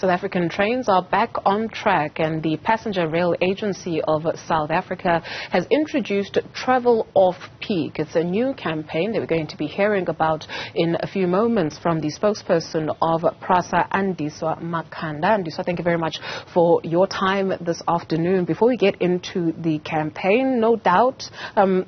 South African trains are back on track, and the Passenger Rail Agency of South Africa has introduced Travel Off Peak. It's a new campaign that we're going to be hearing about in a few moments from the spokesperson of PRASA, Andiswa Makhanda. Andiswa, thank you very much for your time this afternoon. Before we get into the campaign, no doubt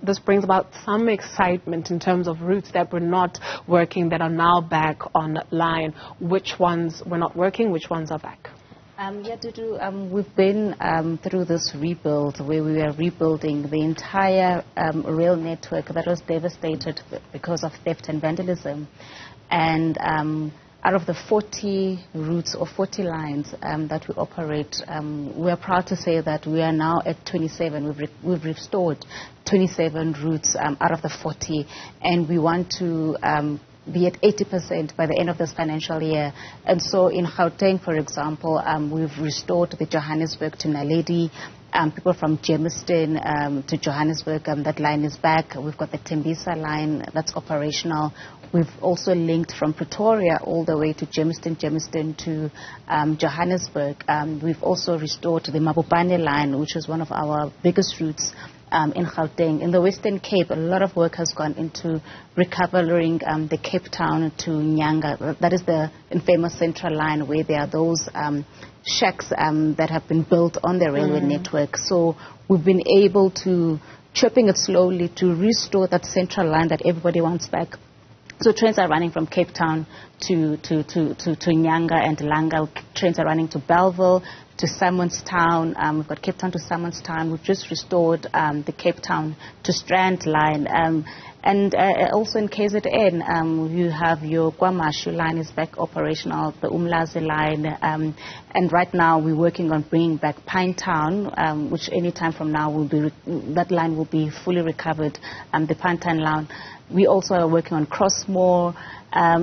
this brings about some excitement in terms of routes that were not working that are now back online. Which ones were not working? Which ones are back? Yeah, Dudu, we've been through this rebuild where we are rebuilding the entire rail network that was devastated because of theft and vandalism. And out of the 40 routes or 40 lines that we operate, we are proud to say that we are now at 27. We've restored 27 routes out of the 40, and we want to be at 80% by the end of this financial year. And so in Gauteng, for example, we've restored the Johannesburg to Naledi. People from Germiston to Johannesburg, that line is back. We've got the Tembisa line that's operational. We've also linked from Pretoria all the way to Germiston to Johannesburg. We've also restored the Mabopane line, which is one of our biggest routes in Gauteng. In the Western Cape, a lot of work has gone into recovering the Cape Town to Nyanga. That is the infamous Central Line, where there are those shacks that have been built on the railway network. So we've been able to, chopping it slowly, to restore that Central Line that everybody wants back. So trains are running from Cape Town to Nyanga and Langa. Trains are running to Bellville, to Simonstown. We've got Cape Town to Simonstown. We've just restored the Cape Town to Strand line. And also in KZN, you have your Kwamashu line is back operational, the Umlazi line. And right now we're working on bringing back Pinetown, which any time from now will be that line will be fully recovered, the Pinetown line. We also are working on Crossmore.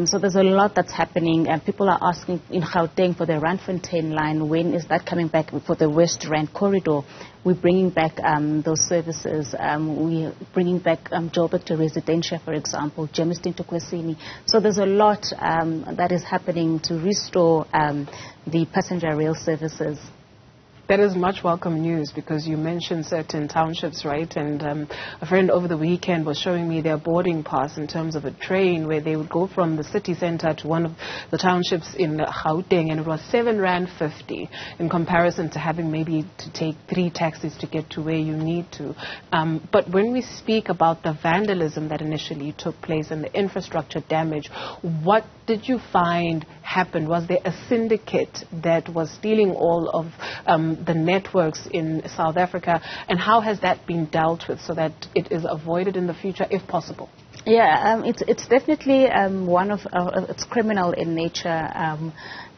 So there's a lot that's happening, and people are asking in Gauteng for the Randfontein line, when is that coming back for the West Rand corridor? We're bringing back those services. We're bringing back Joburg to Residentia, for example, Germiston to Kwesini. So there's a lot that is happening to restore the passenger rail services. That is much welcome news, because you mentioned certain townships, right? And a friend over the weekend was showing me their boarding pass in terms of a train where they would go from the city center to one of the townships in Gauteng, and it was 7 Rand 50 in comparison to having maybe to take 3 taxis to get to where you need to. But when we speak about the vandalism that initially took place and the infrastructure damage, what did you find happened? Was there a syndicate that was stealing all of the networks in South Africa, and how has that been dealt with so that it is avoided in the future if possible? Yeah, it's definitely it's criminal in nature.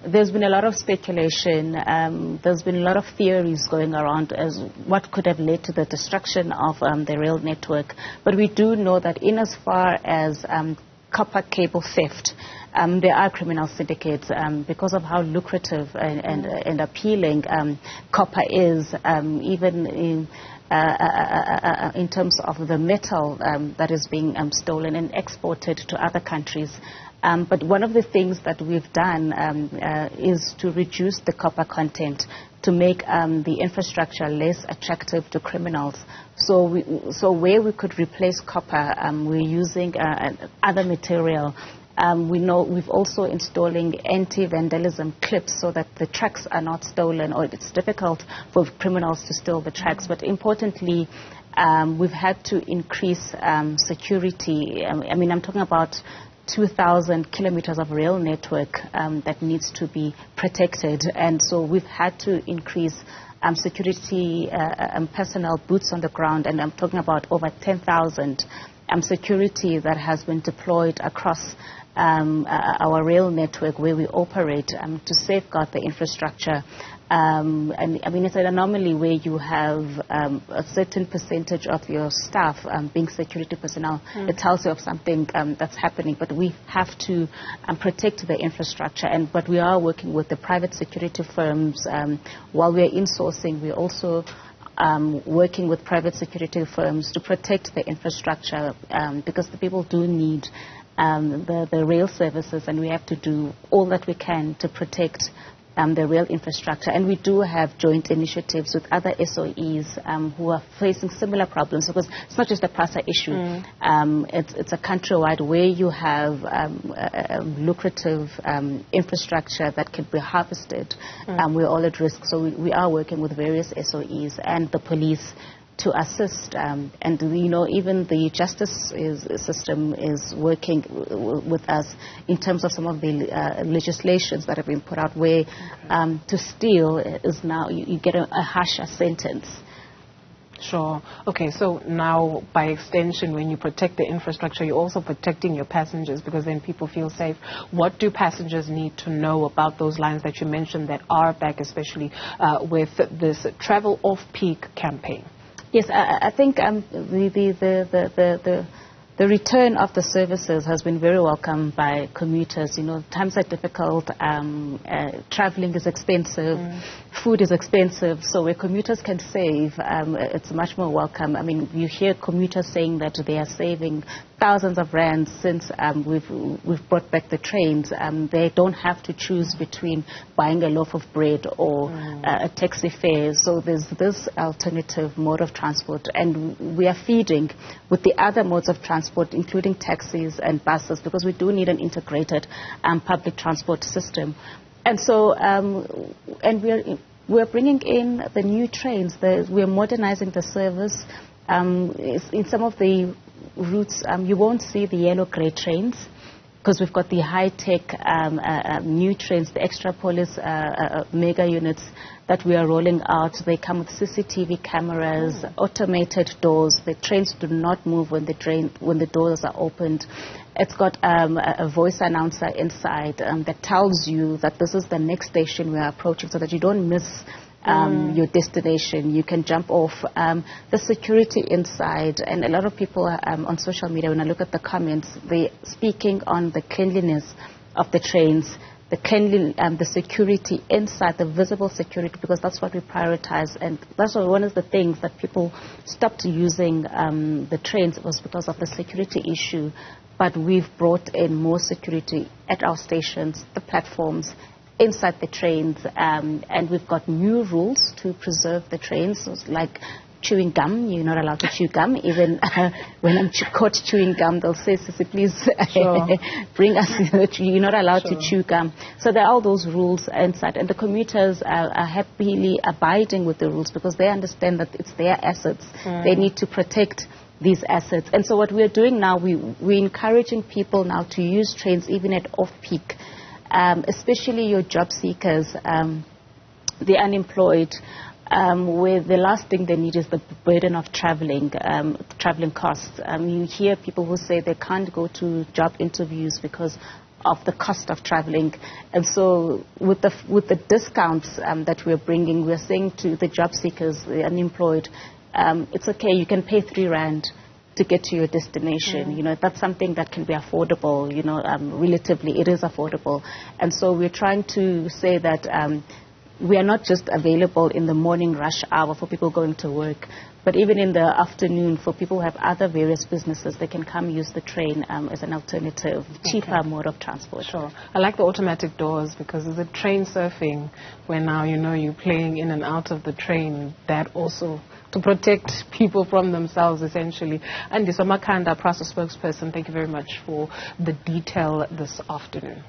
There's been a lot of speculation. There's been a lot of theories going around as what could have led to the destruction of the rail network. But we do know that in as far as copper cable theft, there are criminal syndicates because of how lucrative and appealing copper is, even in terms of the metal that is being stolen and exported to other countries. But one of the things that we've done is to reduce the copper content to make the infrastructure less attractive to criminals. So where we could replace copper, we're using other material. We know we've also installing anti-vandalism clips so that the tracks are not stolen, or it's difficult for criminals to steal the tracks. But importantly, we've had to increase security. I mean, I'm talking about 2,000 kilometers of rail network that needs to be protected. And so we've had to increase security personnel, boots on the ground, and I'm talking about over 10,000 security that has been deployed across our rail network where we operate to safeguard the infrastructure. And I mean, it's an anomaly where you have a certain percentage of your staff being security personnel. It tells you of something that's happening, but we have to protect the infrastructure. But we are working with the private security firms. While we're insourcing, we're also working with private security firms to protect the infrastructure because the people do need the rail services, and we have to do all that we can to protect the rail infrastructure. And we do have joint initiatives with other SOEs who are facing similar problems, because it's not just a PRASA issue. It's a countrywide where you have lucrative infrastructure that can be harvested. We're all at risk. So we are working with various SOEs and the police to assist, and even the justice system is working with us in terms of some of the legislations that have been put out, where to steal is now you get a harsher sentence. Sure. Okay, so now by extension, when you protect the infrastructure, you're also protecting your passengers, because then people feel safe. What do passengers need to know about those lines that you mentioned that are back, especially with this Travel Off-Peak campaign? Yes, I think the return of the services has been very welcome by commuters. Times are difficult, traveling is expensive, food is expensive, so where commuters can save, it's much more welcome. I mean, you hear commuters saying that they are saving thousands of rands since we've brought back the trains. They don't have to choose between buying a loaf of bread or a taxi fare. So there's this alternative mode of transport, and we are feeding with the other modes of transport, including taxis and buses, because we do need an integrated public transport system. And so, we're bringing in the new trains. We're modernizing the service. In some of the routes, you won't see the yellow-grey trains, because we've got the high-tech new trains, the Extrapolis mega units that we are rolling out. They come with CCTV cameras, automated doors. The trains do not move when the doors are opened. It's got a voice announcer inside that tells you that this is the next station we are approaching, so that you don't miss your destination. You can jump off. The security inside, and a lot of people on social media, when I look at the comments, they're speaking on the cleanliness of the trains, the security inside, the visible security, because that's what we prioritize. And that's one of the things that people stopped using the trains, was because of the security issue. But we've brought in more security at our stations, the platforms, inside the trains, and we've got new rules to preserve the trains, like chewing gum. You're not allowed to chew gum. Even when I'm caught chewing gum, they'll say, "Sissy, please bring us." You're not allowed to chew gum. So there are all those rules inside, and the commuters are happily abiding with the rules, because they understand that it's their assets. They need to protect these assets. And so what we're doing now, we're encouraging people now to use trains even at off-peak, especially your job seekers, the unemployed, where the last thing they need is the burden of traveling costs. You hear people who say they can't go to job interviews because of the cost of traveling. And so with the discounts that we're bringing, we're saying to the job seekers, the unemployed, it's okay, you can pay 3 rand to get to your destination. That's something that can be affordable. Relatively, it is affordable. And so we're trying to say that we are not just available in the morning rush hour for people going to work, but even in the afternoon for people who have other various businesses, they can come use the train as an alternative, cheaper mode of transport. Sure. I like the automatic doors, because there's a train surfing where now, you're playing in and out of the train. That also to protect people from themselves, essentially. And Somakanda, PRASA spokesperson, thank you very much for the detail this afternoon.